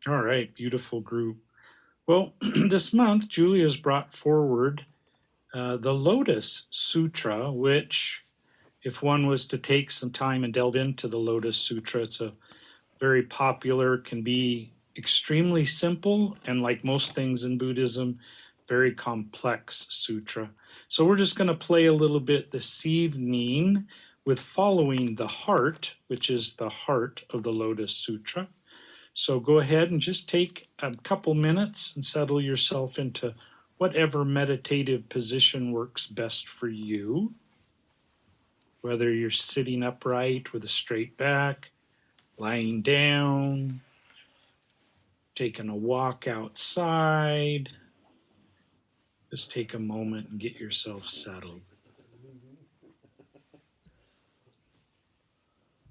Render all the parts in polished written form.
All right, beautiful group. Well, this month, Julia's brought forward the Lotus Sutra, which, if one was to take some time and delve into the Lotus Sutra, it's a very popular, can be extremely simple, and like most things in Buddhism, very complex sutra. So we're just going to play a little bit this evening with following the heart, which is the heart of the Lotus Sutra. So go ahead and just take a couple minutes and settle yourself into whatever meditative position works best for you. Whether you're sitting upright with a straight back, lying down, taking a walk outside, just take a moment and get yourself settled.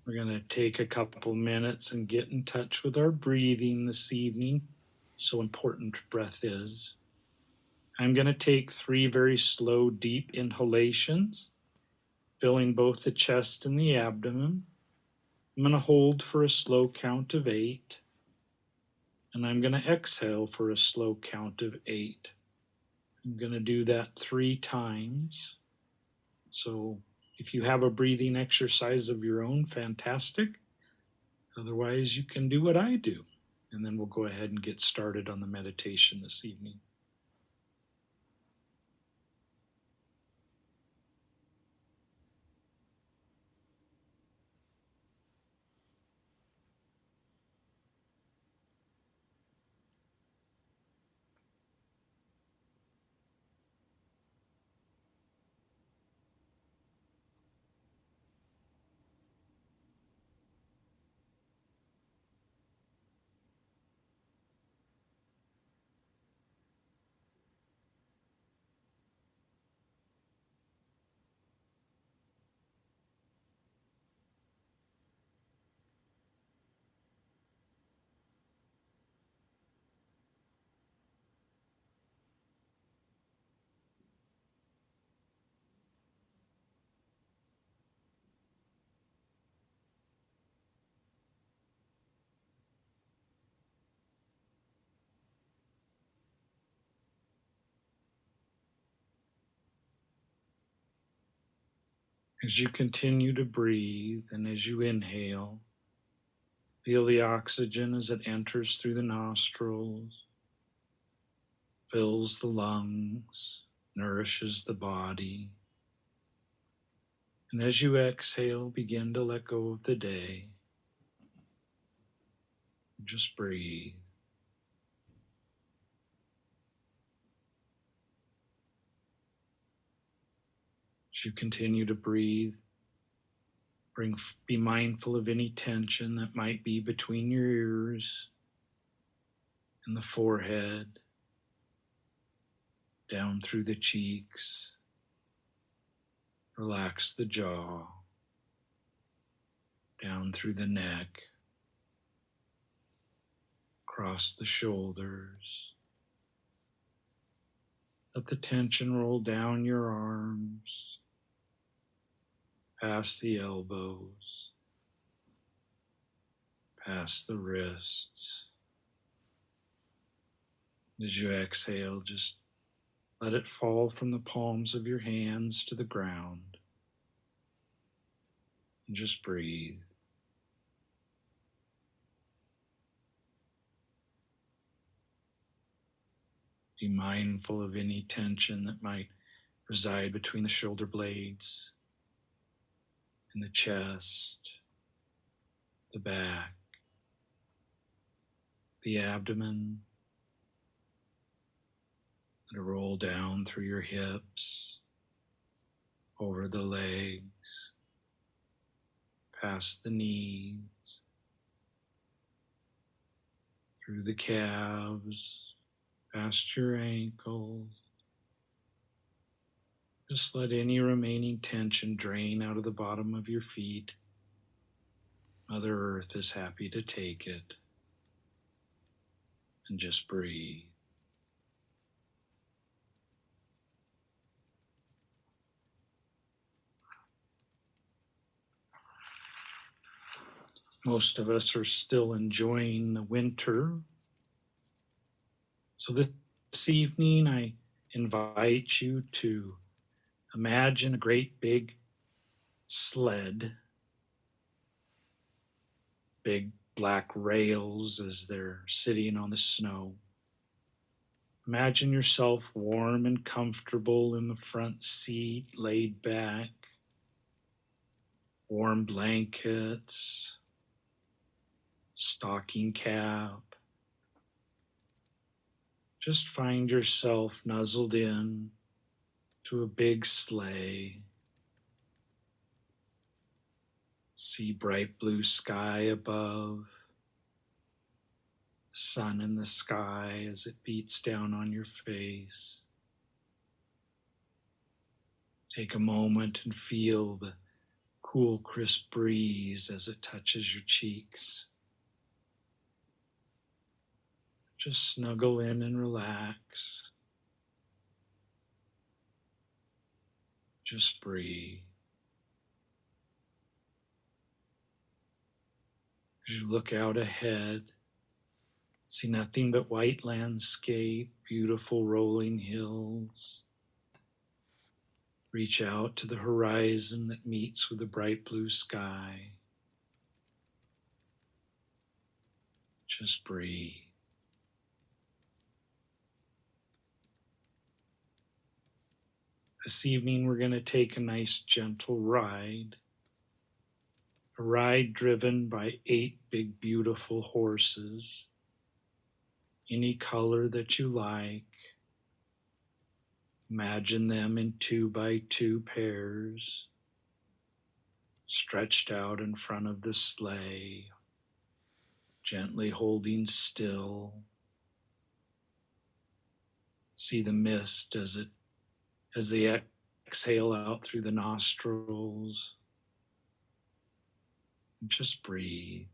We're going to take a couple minutes and get in touch with our breathing this evening. So important breath is. I'm going to take 3 very slow, deep inhalations, filling both the chest and the abdomen. I'm going to hold for a slow count of 8. And I'm going to exhale for a slow count of 8. I'm going to do that 3 times. So if you have a breathing exercise of your own, fantastic. Otherwise, you can do what I do. And then we'll go ahead and get started on the meditation this evening. As you continue to breathe and as you inhale, feel the oxygen as it enters through the nostrils, fills the lungs, nourishes the body. And as you exhale, begin to let go of the day. Just breathe. As you continue to breathe, be mindful of any tension that might be between your ears and the forehead, down through the cheeks. Relax the jaw, down through the neck, across the shoulders. Let the tension roll down your arms, past the elbows, past the wrists. As you exhale, just let it fall from the palms of your hands to the ground. And just breathe. Be mindful of any tension that might reside between the shoulder blades, in the chest, the back, the abdomen. Let it roll down through your hips, over the legs, past the knees, through the calves, past your ankles. Just let any remaining tension drain out of the bottom of your feet. Mother Earth is happy to take it. And just breathe. Most of us are still enjoying the winter So this evening, I invite you to imagine a great big sled, big black rails as they're sitting on the snow. Imagine yourself warm and comfortable in the front seat, laid back, warm blankets, stocking cap. Just find yourself nuzzled in to a big sleigh. See bright blue sky above, sun in the sky as it beats down on your face. Take a moment and feel the cool, crisp breeze as it touches your cheeks. Just snuggle in and relax. Just breathe. As you look out ahead, see nothing but white landscape, beautiful rolling hills. Reach out to the horizon that meets with the bright blue sky. Just breathe. This evening we're going to take a nice gentle ride. A ride driven by 8 big beautiful horses, any color that you like. Imagine them in 2x2 pairs, stretched out in front of the sleigh, gently holding still. See the mist as they exhale out through the nostrils. And just breathe.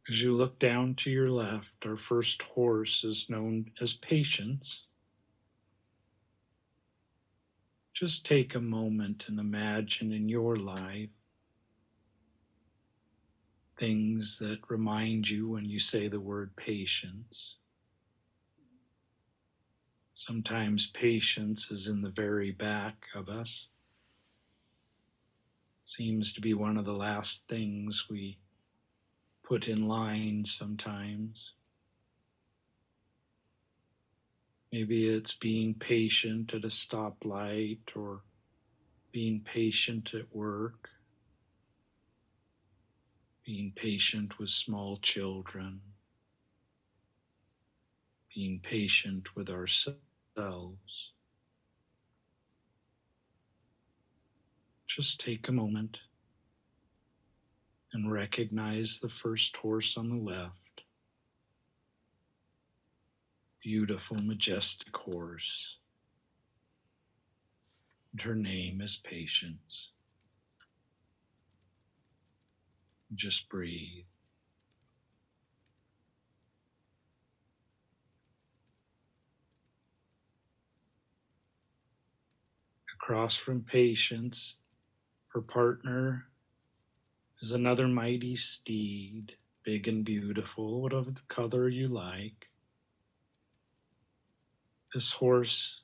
As you look down to your left, our first horse is known as Patience. Just take a moment and imagine in your life things that remind you when you say the word patience. Sometimes patience is in the very back of us. Seems to be one of the last things we put in line sometimes. Maybe it's being patient at a stoplight or being patient at work, being patient with small children, being patient with ourselves. Just take a moment and recognize the first horse on the left. Beautiful, majestic horse. And her name is Patience. Just breathe. Across from Patience, her partner is another mighty steed, big and beautiful, whatever the color you like. This horse,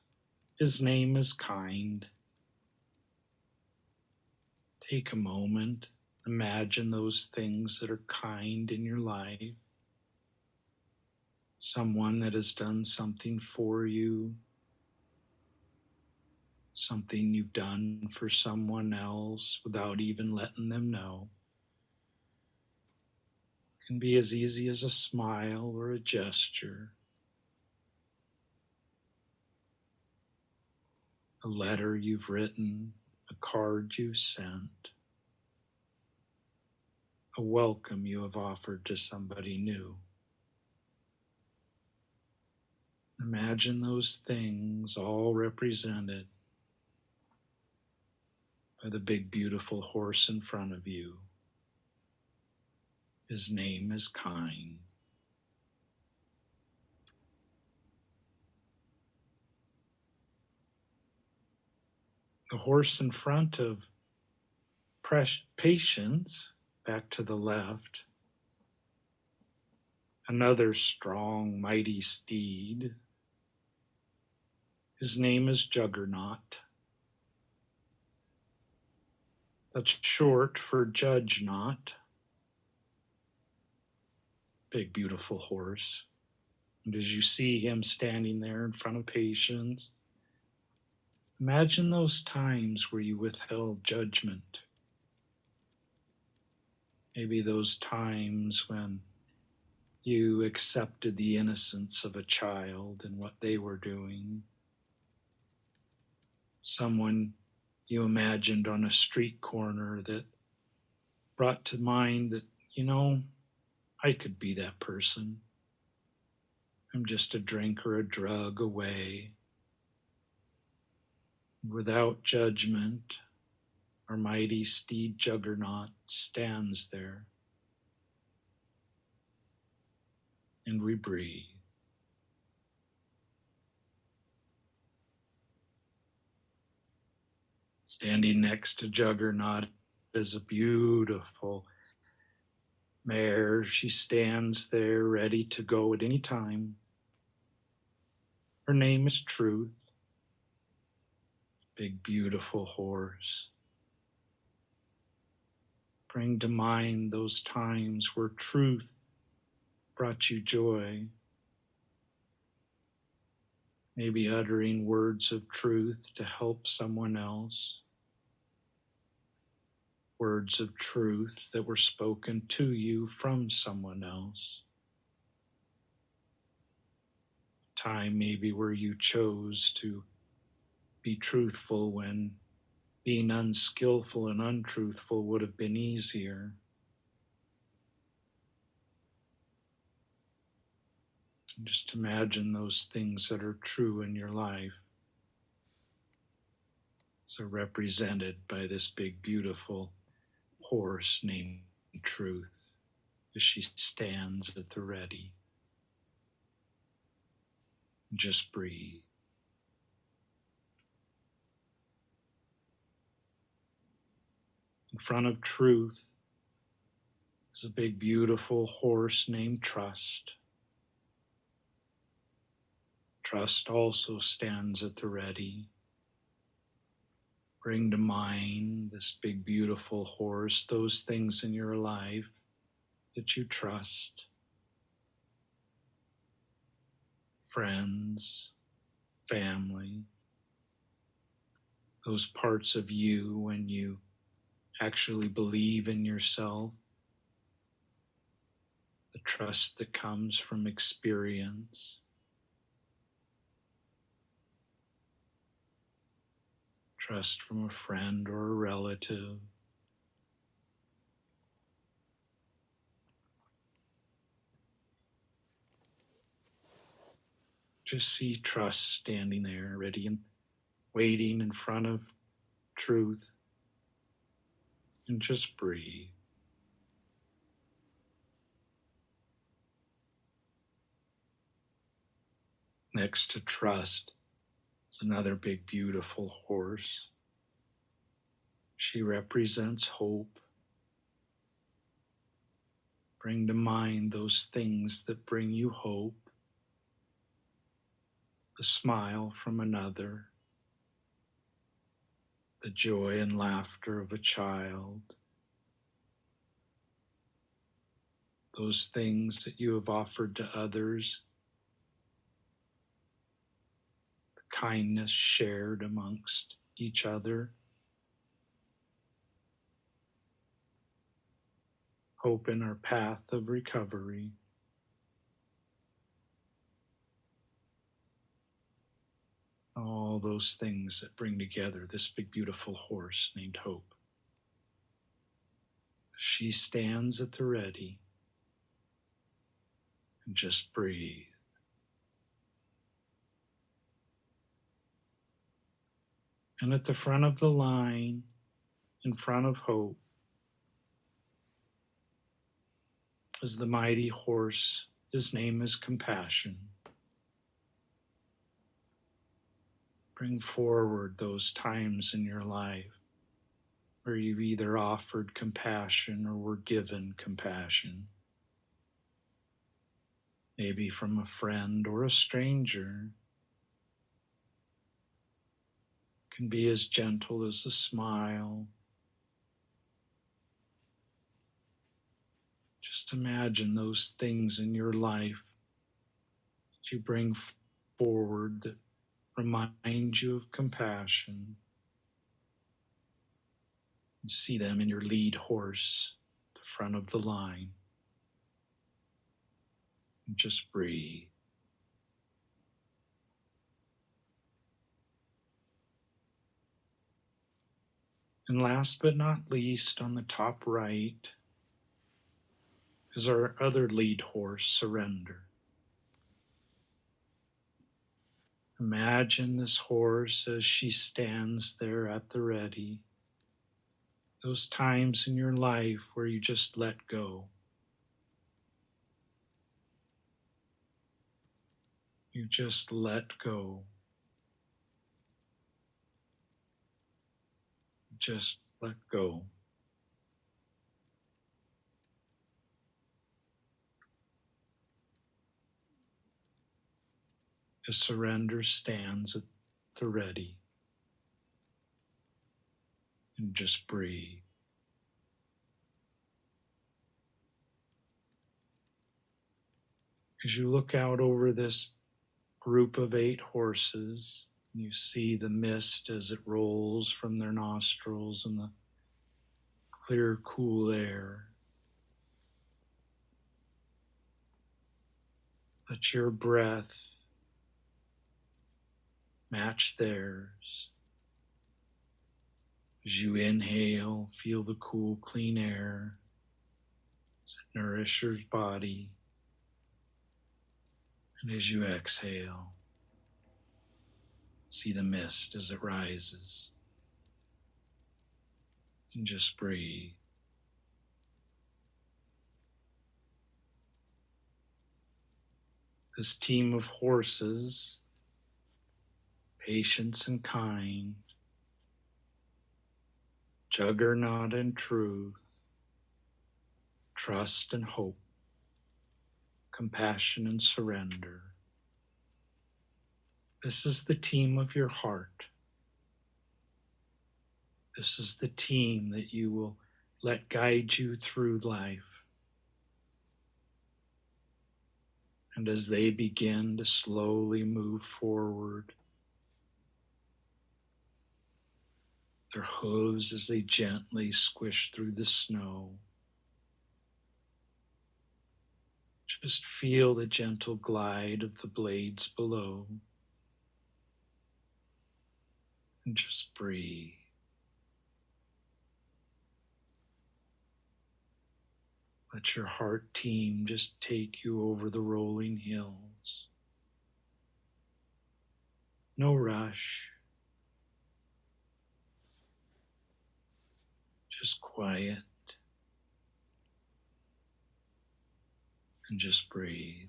his name is Kind. Take a moment, imagine those things that are kind in your life. Someone that has done something for you, something you've done for someone else without even letting them know. It can be as easy as a smile or a gesture, a letter you've written, a card you've sent, a welcome you have offered to somebody new. Imagine those things all represented by the big, beautiful horse in front of you. His name is Kind. The horse in front of Patience, back to the left, another strong, mighty steed. His name is Juggernaut. That's short for Judge Not. Big, beautiful horse. And as you see him standing there in front of patients, imagine those times where you withheld judgment. Maybe those times when you accepted the innocence of a child and what they were doing. Someone you imagined on a street corner that brought to mind that, I could be that person. I'm just a drink or a drug away. Without judgment, our mighty steed Juggernaut stands there, and we breathe. Standing next to Juggernaut is a beautiful mare. She stands there ready to go at any time. Her name is Truth. Big, beautiful horse. Bring to mind those times where truth brought you joy. Maybe uttering words of truth to help someone else. Words of truth that were spoken to you from someone else. Time maybe where you chose to be truthful when being unskillful and untruthful would have been easier. Just imagine those things that are true in your life. So represented by this big, beautiful horse named Truth as she stands at the ready. Just breathe. In front of Truth is a big, beautiful horse named Trust. Trust also stands at the ready. Bring to mind this big, beautiful horse, those things in your life that you trust. Friends, family, those parts of you when you actually believe in yourself, the trust that comes from experience. Trust from a friend or a relative. Just see Trust standing there, ready and waiting in front of Truth. And just breathe. Next to Trust is another big, beautiful horse. She represents hope. Bring to mind those things that bring you hope. The smile from another, the joy and laughter of a child, those things that you have offered to others, the kindness shared amongst each other, hope in our path of recovery. All those things that bring together this big, beautiful horse named Hope. She stands at the ready and just breathe. And at the front of the line, in front of Hope, is the mighty horse. His name is Compassion. Bring forward those times in your life where you've either offered compassion or were given compassion. maybe from a friend or a stranger. It can be as gentle as a smile. Just imagine those things in your life that you bring forward that remind you of compassion. And see them in your lead horse at the front of the line. And just breathe. And last but not least, on the top right, is our other lead horse, Surrender. Imagine this horse as she stands there at the ready. Those times in your life where you just let go. You just let go. Just let go. As Surrender stands at the ready. And just breathe. As you look out over this group of 8 horses, you see the mist as it rolls from their nostrils and the clear, cool air. Let your breath match theirs. As you inhale, feel the cool, clean air as it nourishes your body. And as you exhale, see the mist as it rises. And just breathe. This team of horses, patience and kind, juggernaut and truth, trust and hope, compassion and surrender. This is the team of your heart. This is the team that you will let guide you through life. And as they begin to slowly move forward, their hooves as they gently squish through the snow, just feel the gentle glide of the blades below. And just breathe. Let your heart team just take you over the rolling hills. No rush. Just quiet. And just breathe.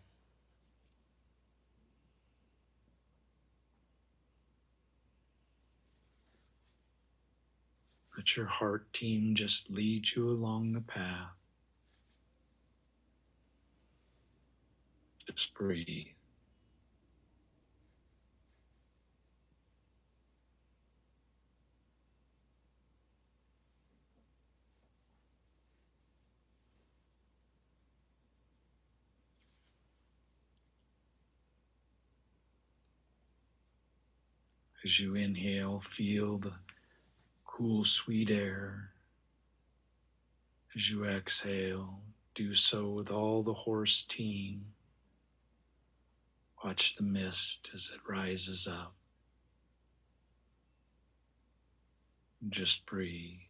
Let your heart team just lead you along the path. Just breathe. As you inhale, feel the cool, sweet air. As you exhale, do so with all the horse team. Watch the mist as it rises up. And just breathe.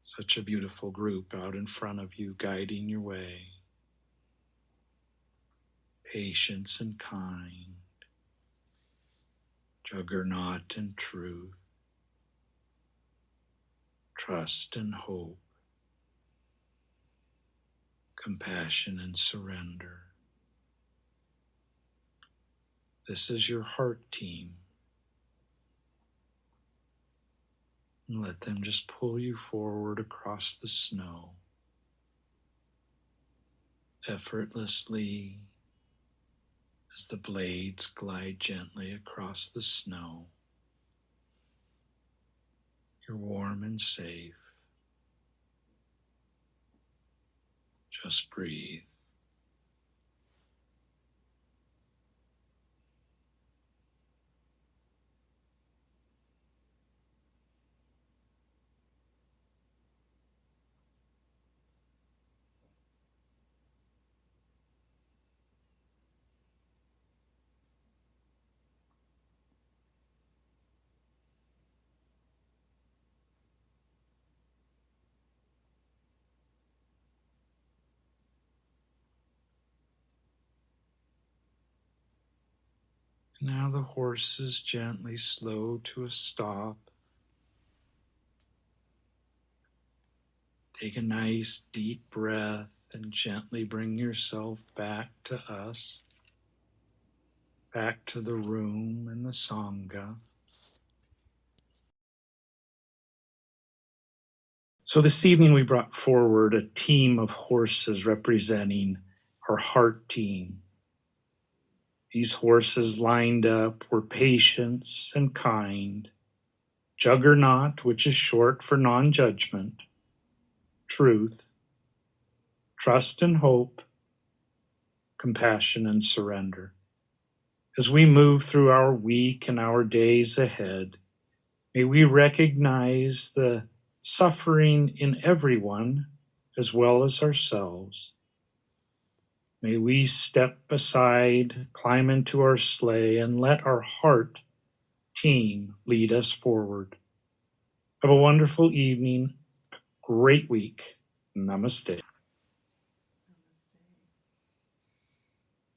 Such a beautiful group out in front of you, guiding your way. Patience and kind, juggernaut and truth, trust and hope, compassion and surrender. This is your heart team. And let them just pull you forward across the snow, effortlessly, as the blades glide gently across the snow. You're warm and safe. Just breathe. Now the horses gently slow to a stop. Take a nice deep breath and gently bring yourself back to us, back to the room and the Sangha. So this evening we brought forward a team of horses representing our heart team. These horses lined up were patience and kind, juggernaut, which is short for non-judgment, truth, trust and hope, compassion and surrender. As we move through our week and our days ahead, may we recognize the suffering in everyone as well as ourselves. May we step aside, climb into our sleigh, and let our heart team lead us forward. Have a wonderful evening, great week. Namaste.